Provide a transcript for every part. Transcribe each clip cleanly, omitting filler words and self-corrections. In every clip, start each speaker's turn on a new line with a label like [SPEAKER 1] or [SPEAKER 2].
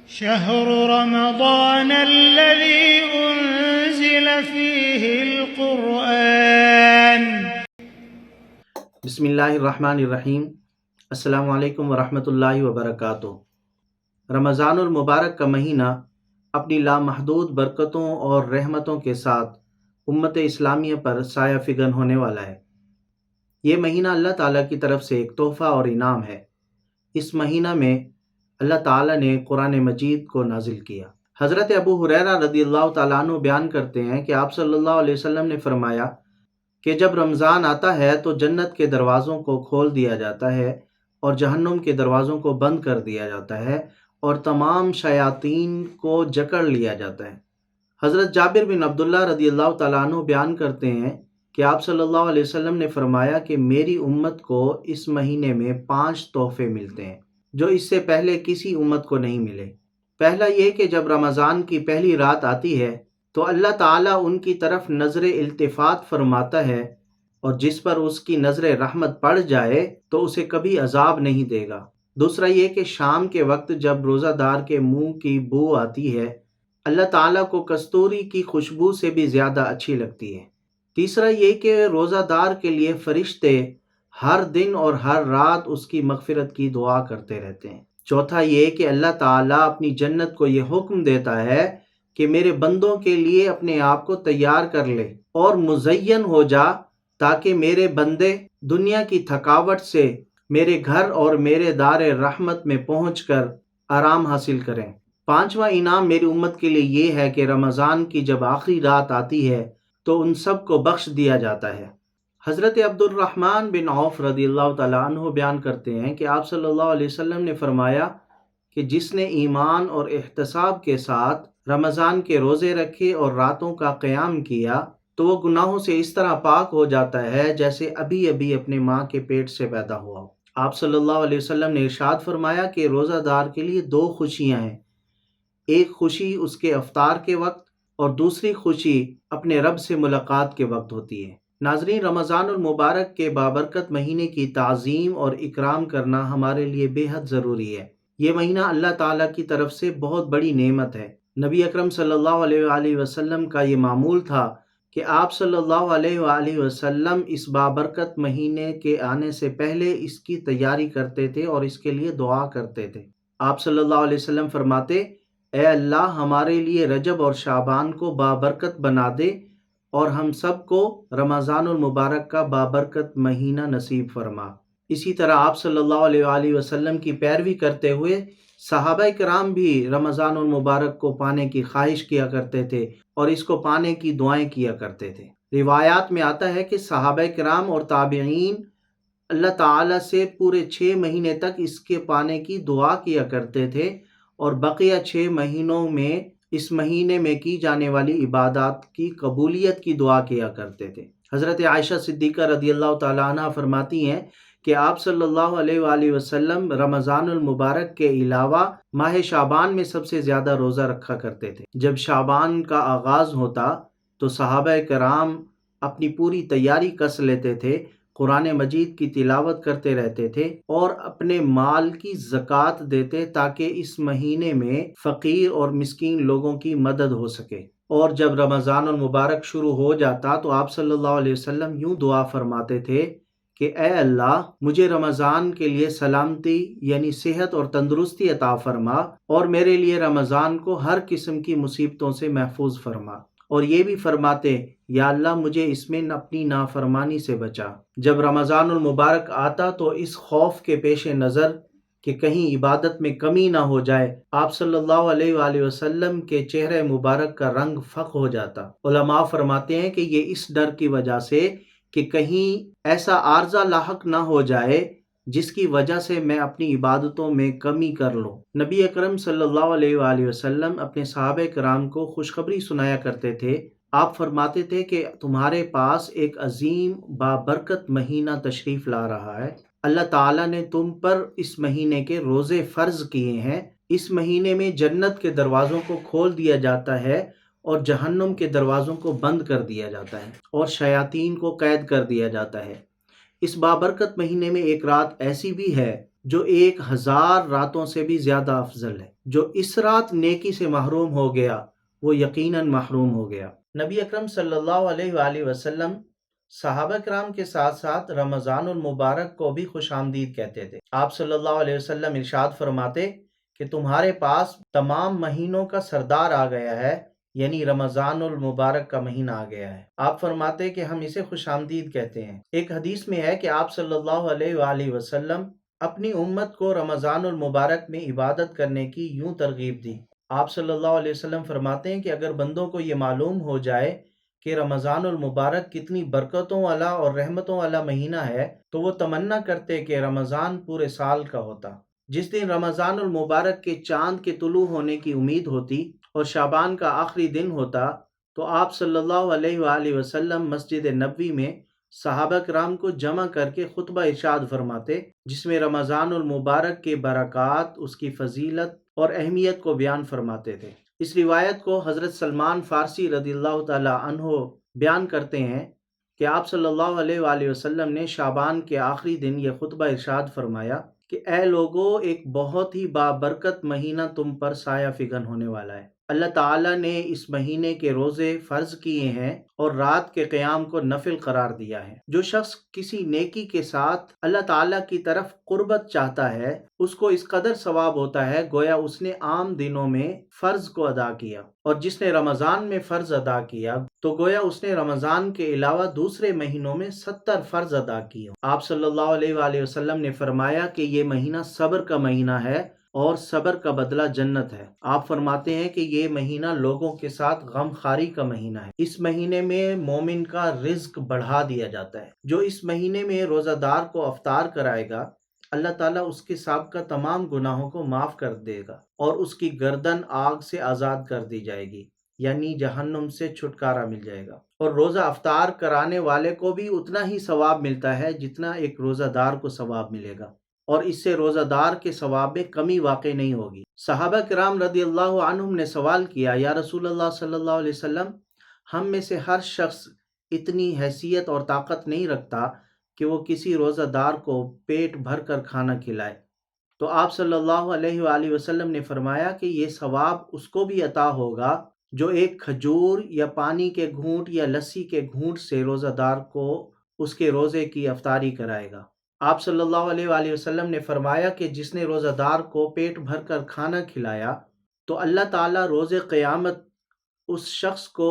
[SPEAKER 1] شهر رمضان الذي أنزل فيه القرآن.
[SPEAKER 2] بسم اللہ الرحمن الرحیم. السلام علیکم ورحمۃ اللہ وبرکاتہ. رمضان المبارک کا مہینہ اپنی لامحدود برکتوں اور رحمتوں کے ساتھ امت اسلامیہ پر سایہ فگن ہونے والا ہے. یہ مہینہ اللہ تعالیٰ کی طرف سے ایک تحفہ اور انعام ہے. اس مہینہ میں اللہ تعالیٰ نے قرآن مجید کو نازل کیا. حضرت ابو ہریرہ رضی اللہ تعالیٰ عنہ بیان کرتے ہیں کہ آپ صلی اللہ علیہ وسلم نے فرمایا کہ جب رمضان آتا ہے تو جنت کے دروازوں کو کھول دیا جاتا ہے اور جہنم کے دروازوں کو بند کر دیا جاتا ہے اور تمام شیاطین کو جکڑ لیا جاتا ہے. حضرت جابر بن عبداللہ رضی اللہ تعالیٰ عنہ بیان کرتے ہیں کہ آپ صلی اللہ علیہ وسلم نے فرمایا کہ میری امت کو اس مہینے میں 5 تحفے ملتے ہیں جو اس سے پہلے کسی امت کو نہیں ملے. پہلا یہ کہ جب رمضان کی پہلی رات آتی ہے تو اللہ تعالیٰ ان کی طرف نظر التفات فرماتا ہے اور جس پر اس کی نظر رحمت پڑ جائے تو اسے کبھی عذاب نہیں دے گا. دوسرا یہ کہ شام کے وقت جب روزہ دار کے منہ کی بو آتی ہے اللہ تعالیٰ کو کستوری کی خوشبو سے بھی زیادہ اچھی لگتی ہے. تیسرا یہ کہ روزہ دار کے لیے فرشتے ہر دن اور ہر رات اس کی مغفرت کی دعا کرتے رہتے ہیں. چوتھا یہ کہ اللہ تعالیٰ اپنی جنت کو یہ حکم دیتا ہے کہ میرے بندوں کے لیے اپنے آپ کو تیار کر لے اور مزین ہو جا تاکہ میرے بندے دنیا کی تھکاوٹ سے میرے گھر اور میرے دار رحمت میں پہنچ کر آرام حاصل کریں. پانچواں انعام میری امت کے لیے یہ ہے کہ رمضان کی جب آخری رات آتی ہے تو ان سب کو بخش دیا جاتا ہے. حضرت عبد الرحمن بن عوف رضی اللہ تعالیٰ عنہ بیان کرتے ہیں کہ آپ صلی اللہ علیہ وسلم نے فرمایا کہ جس نے ایمان اور احتساب کے ساتھ رمضان کے روزے رکھے اور راتوں کا قیام کیا تو وہ گناہوں سے اس طرح پاک ہو جاتا ہے جیسے ابھی ابھی اپنے ماں کے پیٹ سے پیدا ہوا ہو. آپ صلی اللہ علیہ وسلم نے ارشاد فرمایا کہ روزہ دار کے لیے 2 خوشیاں ہیں. ایک خوشی اس کے افطار کے وقت اور دوسری خوشی اپنے رب سے ملاقات کے وقت ہوتی ہے. ناظرین، رمضان المبارک کے بابرکت مہینے کی تعظیم اور اکرام کرنا ہمارے لیے بے حد ضروری ہے. یہ مہینہ اللہ تعالیٰ کی طرف سے بہت بڑی نعمت ہے. نبی اکرم صلی اللہ علیہ وآلہ وسلم کا یہ معمول تھا کہ آپ صلی اللہ علیہ وآلہ وسلم اس بابرکت مہینے کے آنے سے پہلے اس کی تیاری کرتے تھے اور اس کے لیے دعا کرتے تھے. آپ صلی اللہ علیہ وسلم فرماتے، اے اللہ ہمارے لیے رجب اور شعبان کو بابرکت بنا دے اور ہم سب کو رمضان المبارک کا بابرکت مہینہ نصیب فرما. اسی طرح آپ صلی اللہ علیہ وآلہ وسلم کی پیروی کرتے ہوئے صحابہ کرام بھی رمضان المبارک کو پانے کی خواہش کیا کرتے تھے اور اس کو پانے کی دعائیں کیا کرتے تھے. روایات میں آتا ہے کہ صحابہ کرام اور تابعین اللہ تعالیٰ سے پورے 6 مہینے تک اس کے پانے کی دعا کیا کرتے تھے اور بقیہ 6 مہینوں میں اس مہینے میں کی جانے والی عبادات کی قبولیت کی دعا کیا کرتے تھے. حضرت عائشہ صدیقہ رضی اللہ تعالیٰ عنہ فرماتی ہیں کہ آپ صلی اللہ علیہ وآلہ وسلم رمضان المبارک کے علاوہ ماہ شعبان میں سب سے زیادہ روزہ رکھا کرتے تھے. جب شعبان کا آغاز ہوتا تو صحابہ کرام اپنی پوری تیاری کس لیتے تھے، قرآن مجید کی تلاوت کرتے رہتے تھے اور اپنے مال کی زکوٰۃ دیتے تاکہ اس مہینے میں فقیر اور مسکین لوگوں کی مدد ہو سکے. اور جب رمضان المبارک شروع ہو جاتا تو آپ صلی اللہ علیہ وسلم یوں دعا فرماتے تھے کہ اے اللہ مجھے رمضان کے لیے سلامتی یعنی صحت اور تندرستی عطا فرما اور میرے لیے رمضان کو ہر قسم کی مصیبتوں سے محفوظ فرما. اور یہ بھی فرماتے یا اللہ مجھے اس میں اپنی نافرمانی سے بچا. جب رمضان المبارک آتا تو اس خوف کے پیش نظر کہ کہیں عبادت میں کمی نہ ہو جائے آپ صلی اللہ علیہ وآلہ وسلم کے چہرے مبارک کا رنگ فق ہو جاتا. علماء فرماتے ہیں کہ یہ اس ڈر کی وجہ سے کہ کہیں ایسا عارضہ لاحق نہ ہو جائے جس کی وجہ سے میں اپنی عبادتوں میں کمی کر لوں. نبی اکرم صلی اللہ علیہ وآلہ وسلم اپنے صحابہ کرام کو خوشخبری سنایا کرتے تھے. آپ فرماتے تھے کہ تمہارے پاس ایک عظیم بابرکت مہینہ تشریف لا رہا ہے. اللہ تعالیٰ نے تم پر اس مہینے کے روزے فرض کیے ہیں. اس مہینے میں جنت کے دروازوں کو کھول دیا جاتا ہے اور جہنم کے دروازوں کو بند کر دیا جاتا ہے اور شیاطین کو قید کر دیا جاتا ہے. اس بابرکت مہینے میں ایک رات ایسی بھی ہے جو 1000 راتوں سے بھی زیادہ افضل ہے۔ جو اس رات نیکی سے محروم ہو گیا وہ یقیناً محروم ہو گیا۔ نبی اکرم صلی اللہ علیہ وآلہ وسلم صحابہ کرام کے ساتھ ساتھ رمضان المبارک کو بھی خوش آمدید کہتے تھے۔ آپ صلی اللہ علیہ وسلم ارشاد فرماتے کہ تمہارے پاس تمام مہینوں کا سردار آ گیا ہے، یعنی رمضان المبارک کا مہینہ آ گیا ہے۔ آپ فرماتے کہ ہم اسے خوش آمدید کہتے ہیں۔ ایک حدیث میں ہے کہ آپ صلی اللہ علیہ وآلہ وسلم اپنی امت کو رمضان المبارک میں عبادت کرنے کی یوں ترغیب دی۔ آپ صلی اللہ علیہ وسلم فرماتے ہیں کہ اگر بندوں کو یہ معلوم ہو جائے کہ رمضان المبارک کتنی برکتوں والا اور رحمتوں والا مہینہ ہے تو وہ تمنا کرتے کہ رمضان پورے سال کا ہوتا۔ جس دن رمضان المبارک کے چاند کے طلوع ہونے کی امید ہوتی اور شعبان کا آخری دن ہوتا تو آپ صلی اللہ علیہ وآلہ وسلم مسجد نبوی میں صحابہ کرام کو جمع کر کے خطبہ ارشاد فرماتے، جس میں رمضان المبارک کے برکات، اس کی فضیلت اور اہمیت کو بیان فرماتے تھے۔ اس روایت کو حضرت سلمان فارسی رضی اللہ تعالی عنہ بیان کرتے ہیں کہ آپ صلی اللہ علیہ وآلہ وسلم نے شعبان کے آخری دن یہ خطبہ ارشاد فرمایا کہ اے لوگو، ایک بہت ہی بابرکت مہینہ تم پر سایہ فگن ہونے والا ہے۔ اللہ تعالیٰ نے اس مہینے کے روزے فرض کیے ہیں اور رات کے قیام کو نفل قرار دیا ہے۔ جو شخص کسی نیکی کے ساتھ اللہ تعالیٰ کی طرف قربت چاہتا ہے اس کو اس قدر ثواب ہوتا ہے گویا اس نے عام دنوں میں فرض کو ادا کیا، اور جس نے رمضان میں فرض ادا کیا تو گویا اس نے رمضان کے علاوہ دوسرے مہینوں میں 70 فرض ادا کیے۔ آپ صلی اللہ علیہ وآلہ وسلم نے فرمایا کہ یہ مہینہ صبر کا مہینہ ہے اور صبر کا بدلہ جنت ہے۔ آپ فرماتے ہیں کہ یہ مہینہ لوگوں کے ساتھ غم خاری کا مہینہ ہے۔ اس مہینے میں مومن کا رزق بڑھا دیا جاتا ہے۔ جو اس مہینے میں روزہ دار کو افطار کرائے گا اللہ تعالیٰ اس کے سابقہ تمام گناہوں کو معاف کر دے گا اور اس کی گردن آگ سے آزاد کر دی جائے گی، یعنی جہنم سے چھٹکارا مل جائے گا، اور روزہ افطار کرانے والے کو بھی اتنا ہی ثواب ملتا ہے جتنا ایک روزہ دار کو ثواب ملے گا، اور اس سے روزہ دار کے ثواب میں کمی واقع نہیں ہوگی۔ صحابہ کرام رضی اللہ عنہم نے سوال کیا، یا رسول اللہ صلی اللہ علیہ وسلم، ہم میں سے ہر شخص اتنی حیثیت اور طاقت نہیں رکھتا کہ وہ کسی روزہ دار کو پیٹ بھر کر کھانا کھلائے۔ تو آپ صلی اللہ علیہ وآلہ وسلم نے فرمایا کہ یہ ثواب اس کو بھی عطا ہوگا جو ایک کھجور یا پانی کے گھونٹ یا لسی کے گھونٹ سے روزہ دار کو اس کے روزے کی افطاری کرائے گا۔ آپ صلی اللہ علیہ وآلہ وسلم نے فرمایا کہ جس نے روزہ دار کو پیٹ بھر کر کھانا کھلایا تو اللہ تعالیٰ روز قیامت اس شخص کو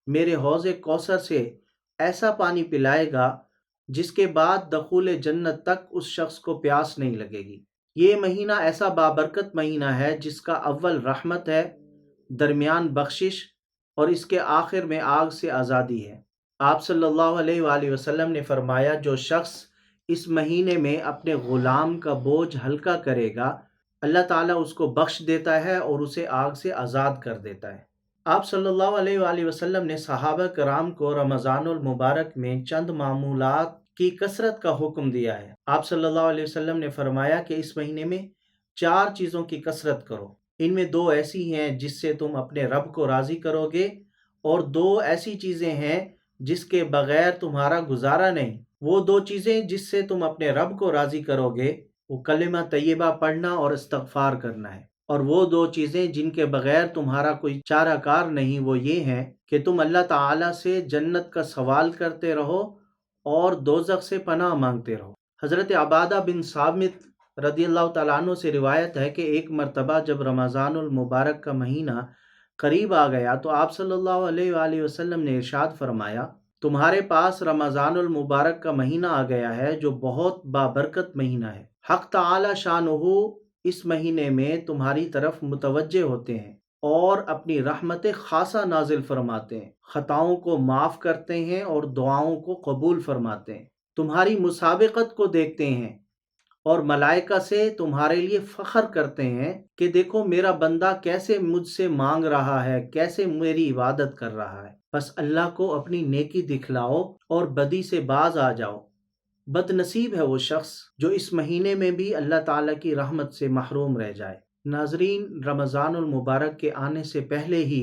[SPEAKER 2] میرے حوض کوثر سے ایسا پانی پلائے گا جس کے بعد دخول جنت تک اس شخص کو پیاس نہیں لگے گی۔ یہ مہینہ ایسا بابرکت مہینہ ہے جس کا اول رحمت ہے، درمیان بخشش اور اس کے آخر میں آگ سے آزادی ہے۔ آپ صلی اللہ علیہ وآلہ وسلم نے فرمایا جو شخص اس مہینے میں اپنے غلام کا بوجھ ہلکا کرے گا اللہ تعالیٰ اس کو بخش دیتا ہے اور اسے آگ سے آزاد کر دیتا ہے۔ آپ صلی اللہ علیہ وآلہ وسلم نے صحابہ کرام کو رمضان المبارک میں چند معمولات کی کثرت کا حکم دیا ہے۔ آپ صلی اللہ علیہ وسلم نے فرمایا کہ اس مہینے میں 4 چیزوں کی کثرت کرو، ان میں 2 ایسی ہیں جس سے تم اپنے رب کو راضی کرو گے، اور 2 ایسی چیزیں ہیں جس کے بغیر تمہارا گزارا نہیں۔ وہ 2 چیزیں جس سے تم اپنے رب کو راضی کرو گے وہ کلمہ طیبہ پڑھنا اور استغفار کرنا ہے، اور وہ 2 چیزیں جن کے بغیر تمہارا کوئی چارہ کار نہیں وہ یہ ہیں کہ تم اللہ تعالیٰ سے جنت کا سوال کرتے رہو اور دوزخ سے پناہ مانگتے رہو۔ حضرت عبادہ بن صامت رضی اللہ تعالیٰ عنہ سے روایت ہے کہ ایک مرتبہ جب رمضان المبارک کا مہینہ قریب آ گیا تو آپ صلی اللہ علیہ وآلہ وسلم نے ارشاد فرمایا تمہارے پاس رمضان المبارک کا مہینہ آ گیا ہے جو بہت بابرکت مہینہ ہے۔ حق تعالی شانہ اس مہینے میں تمہاری طرف متوجہ ہوتے ہیں اور اپنی رحمت خاصہ نازل فرماتے ہیں، خطاؤں کو معاف کرتے ہیں اور دعاؤں کو قبول فرماتے ہیں، تمہاری مسابقت کو دیکھتے ہیں اور ملائکہ سے تمہارے لیے فخر کرتے ہیں کہ دیکھو میرا بندہ کیسے مجھ سے مانگ رہا ہے، کیسے میری عبادت کر رہا ہے۔ بس اللہ کو اپنی نیکی دکھلاؤ اور بدی سے باز آ جاؤ۔ بد نصیب ہے وہ شخص جو اس مہینے میں بھی اللہ تعالیٰ کی رحمت سے محروم رہ جائے۔ ناظرین، رمضان المبارک کے آنے سے پہلے ہی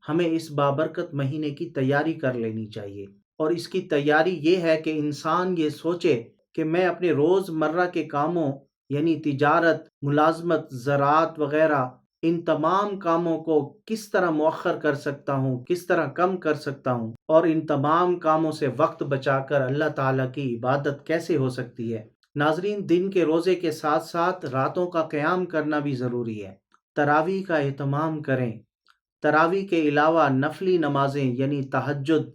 [SPEAKER 2] ہمیں اس بابرکت مہینے کی تیاری کر لینی چاہیے، اور اس کی تیاری یہ ہے کہ انسان یہ سوچے کہ میں اپنے روز مرہ کے کاموں یعنی تجارت، ملازمت، زراعت وغیرہ، ان تمام کاموں کو کس طرح مؤخر کر سکتا ہوں، کس طرح کم کر سکتا ہوں، اور ان تمام کاموں سے وقت بچا کر اللہ تعالیٰ کی عبادت کیسے ہو سکتی ہے۔ ناظرین، دن کے روزے کے ساتھ ساتھ راتوں کا قیام کرنا بھی ضروری ہے۔ تراویح کا اہتمام کریں۔ تراویح کے علاوہ نفلی نمازیں یعنی تہجد،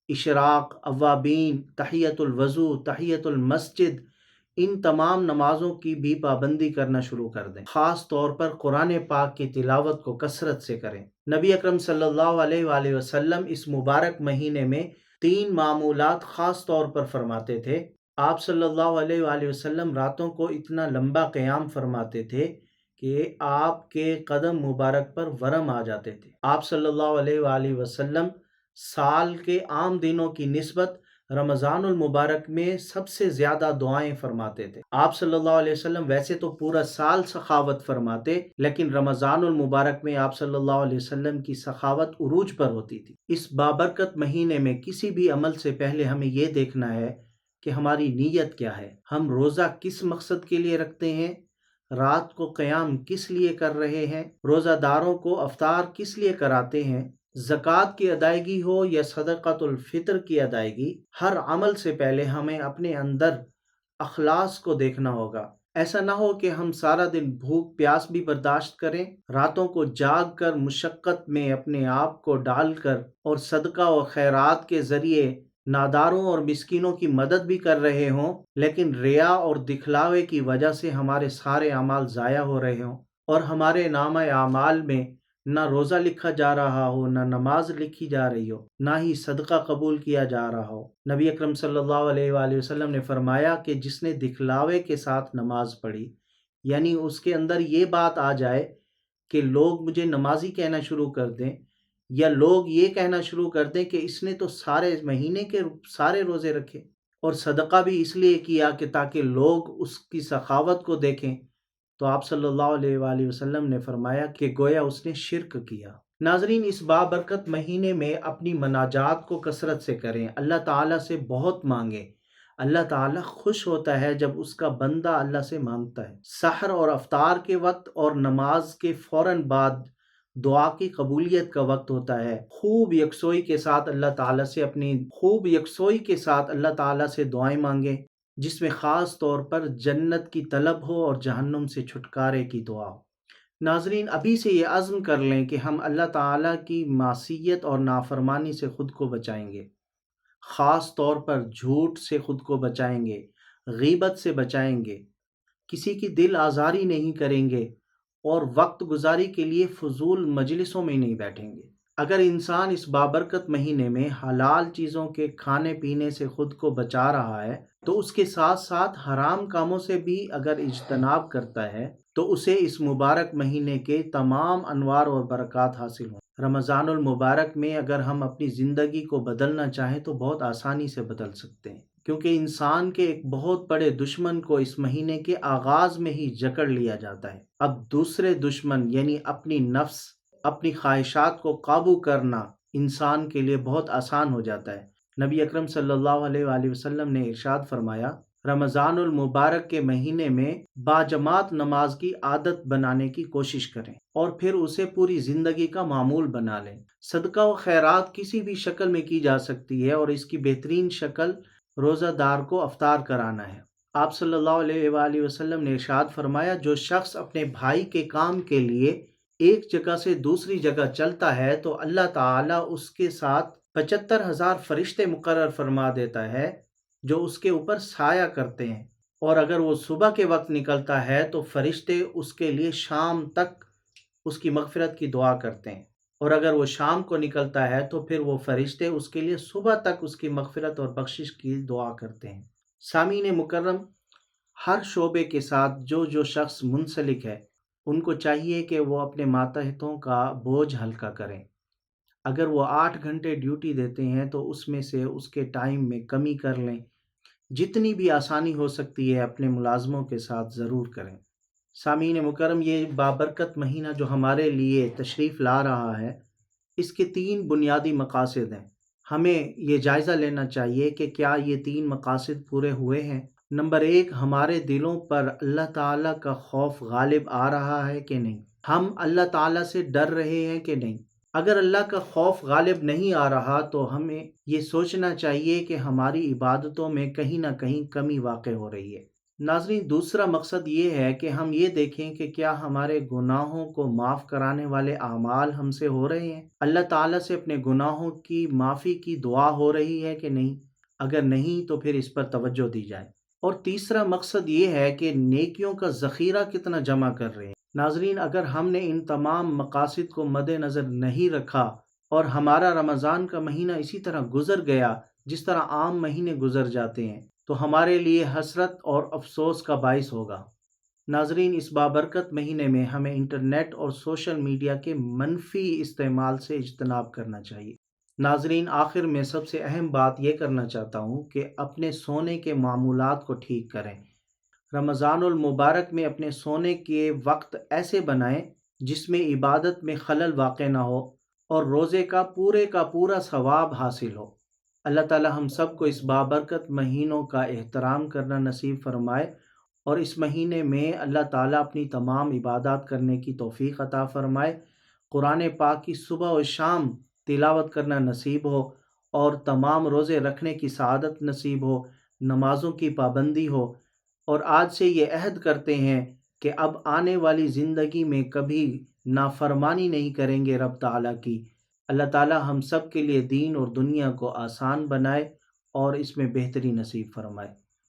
[SPEAKER 2] اشراق، اوابین، تحیۃ الوضو، تحیۃ المسجد، ان تمام نمازوں کی بھی پابندی کرنا شروع کر دیں۔ خاص طور پر قرآن پاک کی تلاوت کو کثرت سے کریں۔ نبی اکرم صلی اللہ علیہ وآلہ وسلم اس مبارک مہینے میں 3 معمولات خاص طور پر فرماتے تھے۔ آپ صلی اللہ علیہ وآلہ وسلم راتوں کو اتنا لمبا قیام فرماتے تھے کہ آپ کے قدم مبارک پر ورم آ جاتے تھے۔ آپ صلی اللہ علیہ وآلہ وسلم سال کے عام دنوں کی نسبت رمضان المبارک میں سب سے زیادہ دعائیں فرماتے تھے۔ آپ صلی اللہ علیہ وسلم ویسے تو پورا سال سخاوت فرماتے، لیکن رمضان المبارک میں آپ صلی اللہ علیہ وسلم کی سخاوت عروج پر ہوتی تھی۔ اس بابرکت مہینے میں کسی بھی عمل سے پہلے ہمیں یہ دیکھنا ہے کہ ہماری نیت کیا ہے، ہم روزہ کس مقصد کے لیے رکھتے ہیں، رات کو قیام کس لیے کر رہے ہیں، روزہ داروں کو افطار کس لیے کراتے ہیں، زکوٰۃ کی ادائیگی ہو یا صدقۃ الفطر کی ادائیگی، ہر عمل سے پہلے ہمیں اپنے اندر اخلاص کو دیکھنا ہوگا۔ ایسا نہ ہو کہ ہم سارا دن بھوک پیاس بھی برداشت کریں، راتوں کو جاگ کر مشقت میں اپنے آپ کو ڈال کر اور صدقہ و خیرات کے ذریعے ناداروں اور مسکینوں کی مدد بھی کر رہے ہوں، لیکن ریا اور دکھلاوے کی وجہ سے ہمارے سارے اعمال ضائع ہو رہے ہوں اور ہمارے نامہ اعمال میں نہ روزہ لکھا جا رہا ہو، نہ نماز لکھی جا رہی ہو، نہ ہی صدقہ قبول کیا جا رہا ہو۔ نبی اکرم صلی اللہ علیہ وآلہ وسلم نے فرمایا کہ جس نے دکھلاوے کے ساتھ نماز پڑھی، یعنی اس کے اندر یہ بات آ جائے کہ لوگ مجھے نمازی کہنا شروع کر دیں، یا لوگ یہ کہنا شروع کر دیں کہ اس نے تو سارے مہینے کے سارے روزے رکھے اور صدقہ بھی اس لیے کیا کہ تاکہ لوگ اس کی سخاوت کو دیکھیں، تو آپ صلی اللہ علیہ وآلہ وسلم نے فرمایا کہ گویا اس نے شرک کیا۔ ناظرین، اس بابرکت مہینے میں اپنی مناجات کو کثرت سے کریں، اللہ تعالیٰ سے بہت مانگیں۔ اللہ تعالیٰ خوش ہوتا ہے جب اس کا بندہ اللہ سے مانگتا ہے۔ سحر اور افطار کے وقت اور نماز کے فوراً بعد دعا کی قبولیت کا وقت ہوتا ہے۔ خوب یکسوئی کے ساتھ اللہ تعالیٰ سے دعائیں مانگیں، جس میں خاص طور پر جنت کی طلب ہو اور جہنم سے چھٹکارے کی دعا ہو۔ ناظرین، ابھی سے یہ عزم کر لیں کہ ہم اللہ تعالیٰ کی معصیت اور نافرمانی سے خود کو بچائیں گے، خاص طور پر جھوٹ سے خود کو بچائیں گے، غیبت سے بچائیں گے، کسی کی دل آزاری نہیں کریں گے اور وقت گزاری کے لیے فضول مجلسوں میں نہیں بیٹھیں گے۔ اگر انسان اس بابرکت مہینے میں حلال چیزوں کے کھانے پینے سے خود کو بچا رہا ہے تو اس کے ساتھ ساتھ حرام کاموں سے بھی اگر اجتناب کرتا ہے تو اسے اس مبارک مہینے کے تمام انوار اور برکات حاصل ہوں۔ رمضان المبارک میں اگر ہم اپنی زندگی کو بدلنا چاہیں تو بہت آسانی سے بدل سکتے ہیں، کیونکہ انسان کے ایک بہت بڑے دشمن کو اس مہینے کے آغاز میں ہی جکڑ لیا جاتا ہے۔ اب دوسرے دشمن یعنی اپنی نفس، اپنی خواہشات کو قابو کرنا انسان کے لیے بہت آسان ہو جاتا ہے۔ نبی اکرم صلی اللہ علیہ وآلہ وسلم نے ارشاد فرمایا، رمضان المبارک کے مہینے میں باجماعت نماز کی عادت بنانے کی کوشش کریں اور پھر اسے پوری زندگی کا معمول بنا لیں۔ صدقہ و خیرات کسی بھی شکل میں کی جا سکتی ہے اور اس کی بہترین شکل روزہ دار کو افطار کرانا ہے۔ آپ صلی اللہ علیہ وآلہ وسلم نے ارشاد فرمایا، جو شخص اپنے بھائی کے کام کے لیے ایک جگہ سے دوسری جگہ چلتا ہے تو اللہ تعالیٰ اس کے ساتھ 75,000 فرشتے مقرر فرما دیتا ہے جو اس کے اوپر سایہ کرتے ہیں، اور اگر وہ صبح کے وقت نکلتا ہے تو فرشتے اس کے لیے شام تک اس کی مغفرت کی دعا کرتے ہیں، اور اگر وہ شام کو نکلتا ہے تو پھر وہ فرشتے اس کے لیے صبح تک اس کی مغفرت اور بخشش کی دعا کرتے ہیں۔ سامعین مکرم، ہر شعبے کے ساتھ جو شخص منسلک ہے ان کو چاہیے کہ وہ اپنے ماتحتوں کا بوجھ ہلکا کریں۔ اگر وہ 8 گھنٹے ڈیوٹی دیتے ہیں تو اس میں سے اس کے ٹائم میں کمی کر لیں، جتنی بھی آسانی ہو سکتی ہے اپنے ملازموں کے ساتھ ضرور کریں۔ سامعین مکرم، یہ بابرکت مہینہ جو ہمارے لیے تشریف لا رہا ہے، اس کے 3 بنیادی مقاصد ہیں۔ ہمیں یہ جائزہ لینا چاہیے کہ کیا یہ 3 مقاصد پورے ہوئے ہیں۔ نمبر 1، ہمارے دلوں پر اللہ تعالیٰ کا خوف غالب آ رہا ہے کہ نہیں؟ ہم اللہ تعالیٰ سے ڈر رہے ہیں کہ نہیں؟ اگر اللہ کا خوف غالب نہیں آ رہا تو ہمیں یہ سوچنا چاہیے کہ ہماری عبادتوں میں کہیں نہ کہیں کمی واقع ہو رہی ہے۔ ناظرین، دوسرا مقصد یہ ہے کہ ہم یہ دیکھیں کہ کیا ہمارے گناہوں کو معاف کرانے والے اعمال ہم سے ہو رہے ہیں؟ اللہ تعالیٰ سے اپنے گناہوں کی معافی کی دعا ہو رہی ہے کہ نہیں؟ اگر نہیں تو پھر اس پر توجہ دی جائے۔ اور تیسرا مقصد یہ ہے کہ نیکیوں کا ذخیرہ کتنا جمع کر رہے ہیں۔ ناظرین، اگر ہم نے ان تمام مقاصد کو مد نظر نہیں رکھا اور ہمارا رمضان کا مہینہ اسی طرح گزر گیا جس طرح عام مہینے گزر جاتے ہیں تو ہمارے لیے حسرت اور افسوس کا باعث ہوگا۔ ناظرین، اس بابرکت مہینے میں ہمیں انٹرنیٹ اور سوشل میڈیا کے منفی استعمال سے اجتناب کرنا چاہیے۔ ناظرین، آخر میں سب سے اہم بات یہ کرنا چاہتا ہوں کہ اپنے سونے کے معمولات کو ٹھیک کریں۔ رمضان المبارک میں اپنے سونے کے وقت ایسے بنائیں جس میں عبادت میں خلل واقع نہ ہو اور روزے کا پورا ثواب حاصل ہو۔ اللہ تعالی ہم سب کو اس بابرکت مہینوں کا احترام کرنا نصیب فرمائے اور اس مہینے میں اللہ تعالیٰ اپنی تمام عبادات کرنے کی توفیق عطا فرمائے، قرآن پاک کی صبح و شام تلاوت کرنا نصیب ہو اور تمام روزے رکھنے کی سعادت نصیب ہو، نمازوں کی پابندی ہو، اور آج سے یہ عہد کرتے ہیں کہ اب آنے والی زندگی میں کبھی نافرمانی نہیں کریں گے رب تعالیٰ کی۔ اللہ تعالیٰ ہم سب کے لیے دین اور دنیا کو آسان بنائے اور اس میں بہتری نصیب فرمائے۔